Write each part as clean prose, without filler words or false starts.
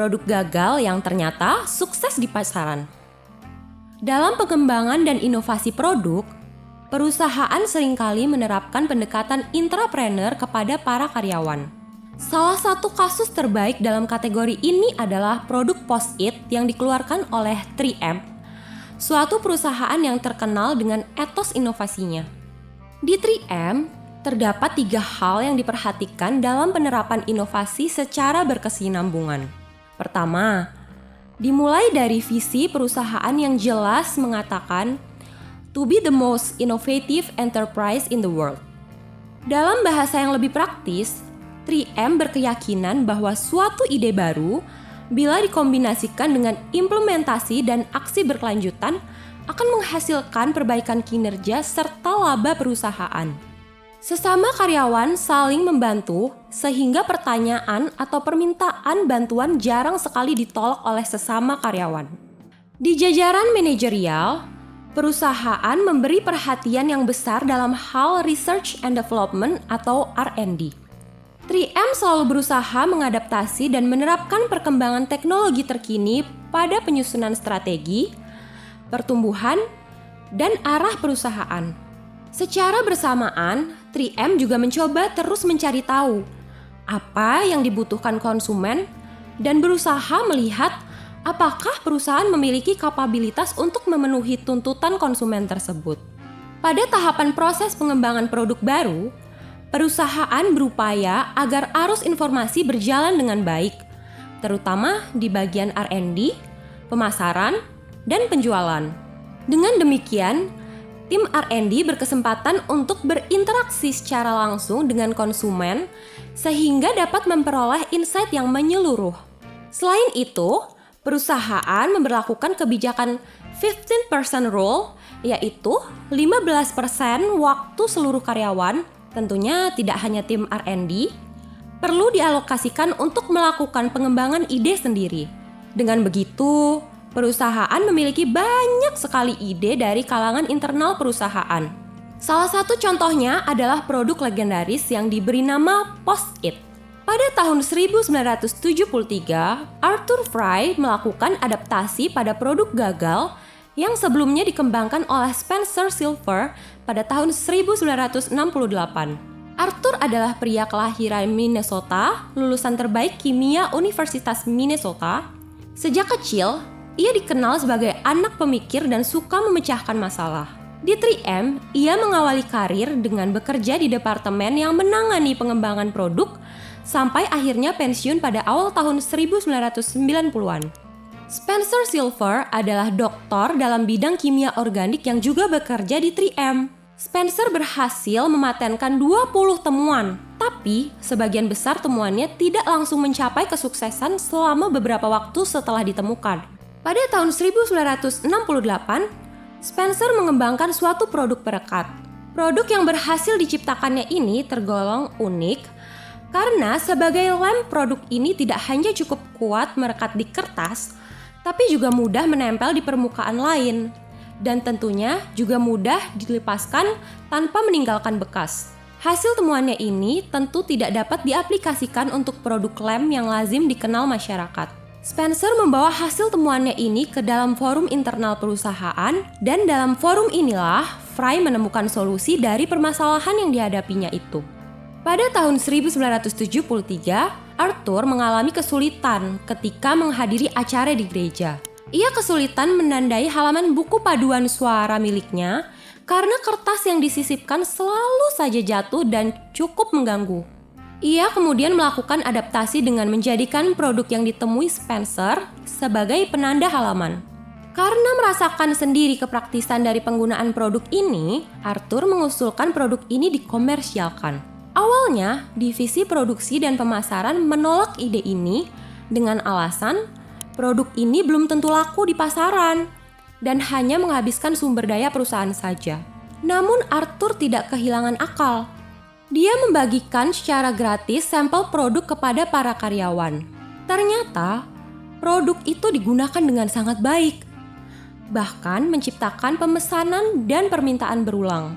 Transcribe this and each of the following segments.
produk gagal yang ternyata sukses di pasaran. Dalam pengembangan dan inovasi produk, perusahaan seringkali menerapkan pendekatan intrapreneur kepada para karyawan. Salah satu kasus terbaik dalam kategori ini adalah produk Post-it yang dikeluarkan oleh 3M, suatu perusahaan yang terkenal dengan etos inovasinya. Di 3M, terdapat 3 hal yang diperhatikan dalam penerapan inovasi secara berkesinambungan. Pertama, dimulai dari visi perusahaan yang jelas mengatakan to be the most innovative enterprise in the world. Dalam bahasa yang lebih praktis, 3M berkeyakinan bahwa suatu ide baru, bila dikombinasikan dengan implementasi dan aksi berkelanjutan, akan menghasilkan perbaikan kinerja serta laba perusahaan. Sesama karyawan saling membantu sehingga pertanyaan atau permintaan bantuan jarang sekali ditolak oleh sesama karyawan. Di jajaran manajerial, perusahaan memberi perhatian yang besar dalam hal research and development atau R&D. 3M selalu berusaha mengadaptasi dan menerapkan perkembangan teknologi terkini pada penyusunan strategi, pertumbuhan, dan arah perusahaan. Secara bersamaan, 3M juga mencoba terus mencari tahu apa yang dibutuhkan konsumen dan berusaha melihat apakah perusahaan memiliki kapabilitas untuk memenuhi tuntutan konsumen tersebut. Pada tahapan proses pengembangan produk baru, perusahaan berupaya agar arus informasi berjalan dengan baik, terutama di bagian R&D, pemasaran, dan penjualan. Dengan demikian, tim R&D berkesempatan untuk berinteraksi secara langsung dengan konsumen sehingga dapat memperoleh insight yang menyeluruh. Selain itu, perusahaan memberlakukan kebijakan 15% rule, yaitu 15% waktu seluruh karyawan, tentunya tidak hanya tim R&D, perlu dialokasikan untuk melakukan pengembangan ide sendiri. Dengan begitu, perusahaan memiliki banyak sekali ide dari kalangan internal perusahaan. Salah satu contohnya adalah produk legendaris yang diberi nama Post-it. Pada tahun 1973, Arthur Fry melakukan adaptasi pada produk gagal yang sebelumnya dikembangkan oleh Spencer Silver pada tahun 1968. Arthur adalah pria kelahiran Minnesota, lulusan terbaik kimia Universitas Minnesota. Sejak kecil, ia dikenal sebagai anak pemikir dan suka memecahkan masalah. Di 3M, ia mengawali karir dengan bekerja di departemen yang menangani pengembangan produk sampai akhirnya pensiun pada awal tahun 1990-an. Spencer Silver adalah doktor dalam bidang kimia organik yang juga bekerja di 3M. Spencer berhasil mematenkan 20 temuan, tapi sebagian besar temuannya tidak langsung mencapai kesuksesan selama beberapa waktu setelah ditemukan. Pada tahun 1968, Spencer mengembangkan suatu produk perekat. Produk yang berhasil diciptakannya ini tergolong unik karena sebagai lem produk ini tidak hanya cukup kuat merekat di kertas, tapi juga mudah menempel di permukaan lain. Dan tentunya juga mudah dilepaskan tanpa meninggalkan bekas. Hasil temuannya ini tentu tidak dapat diaplikasikan untuk produk lem yang lazim dikenal masyarakat. Spencer membawa hasil temuannya ini ke dalam forum internal perusahaan, dan dalam forum inilah Fry menemukan solusi dari permasalahan yang dihadapinya itu. Pada tahun 1973, Arthur mengalami kesulitan ketika menghadiri acara di gereja. Ia kesulitan menandai halaman buku paduan suara miliknya karena kertas yang disisipkan selalu saja jatuh dan cukup mengganggu. Ia kemudian melakukan adaptasi dengan menjadikan produk yang ditemui Spencer sebagai penanda halaman. Karena merasakan sendiri kepraktisan dari penggunaan produk ini, Arthur mengusulkan produk ini dikomersialkan. Awalnya, divisi produksi dan pemasaran menolak ide ini dengan alasan produk ini belum tentu laku di pasaran dan hanya menghabiskan sumber daya perusahaan saja. Namun Arthur tidak kehilangan akal. Dia membagikan secara gratis sampel produk kepada para karyawan. Ternyata, produk itu digunakan dengan sangat baik, bahkan menciptakan pemesanan dan permintaan berulang.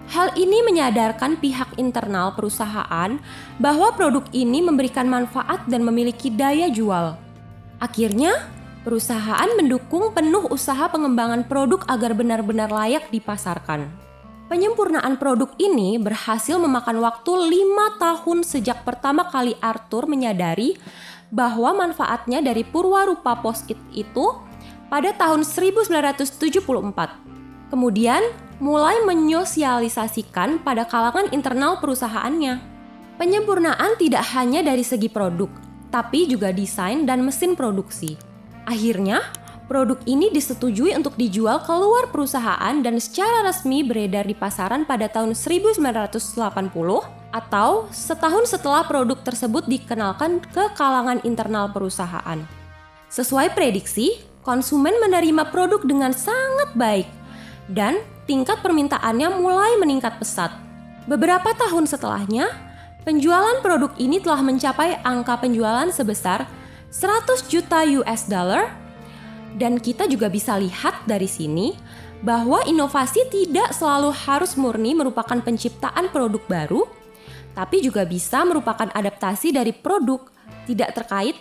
Hal ini menyadarkan pihak internal perusahaan bahwa produk ini memberikan manfaat dan memiliki daya jual. Akhirnya, perusahaan mendukung penuh usaha pengembangan produk agar benar-benar layak dipasarkan. Penyempurnaan produk ini berhasil memakan waktu 5 tahun sejak pertama kali Arthur menyadari bahwa manfaatnya dari purwarupa Post-it itu pada tahun 1974. Kemudian, mulai menyosialisasikan pada kalangan internal perusahaannya. Penyempurnaan tidak hanya dari segi produk, tapi juga desain dan mesin produksi. Akhirnya, produk ini disetujui untuk dijual keluar perusahaan dan secara resmi beredar di pasaran pada tahun 1980 atau setahun setelah produk tersebut dikenalkan ke kalangan internal perusahaan. Sesuai prediksi, konsumen menerima produk dengan sangat baik dan tingkat permintaannya mulai meningkat pesat. Beberapa tahun setelahnya, penjualan produk ini telah mencapai angka penjualan sebesar 100 juta US dollar, dan kita juga bisa lihat dari sini bahwa inovasi tidak selalu harus murni merupakan penciptaan produk baru, tapi juga bisa merupakan adaptasi dari produk tidak terkait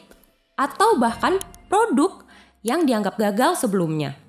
atau bahkan produk yang dianggap gagal sebelumnya.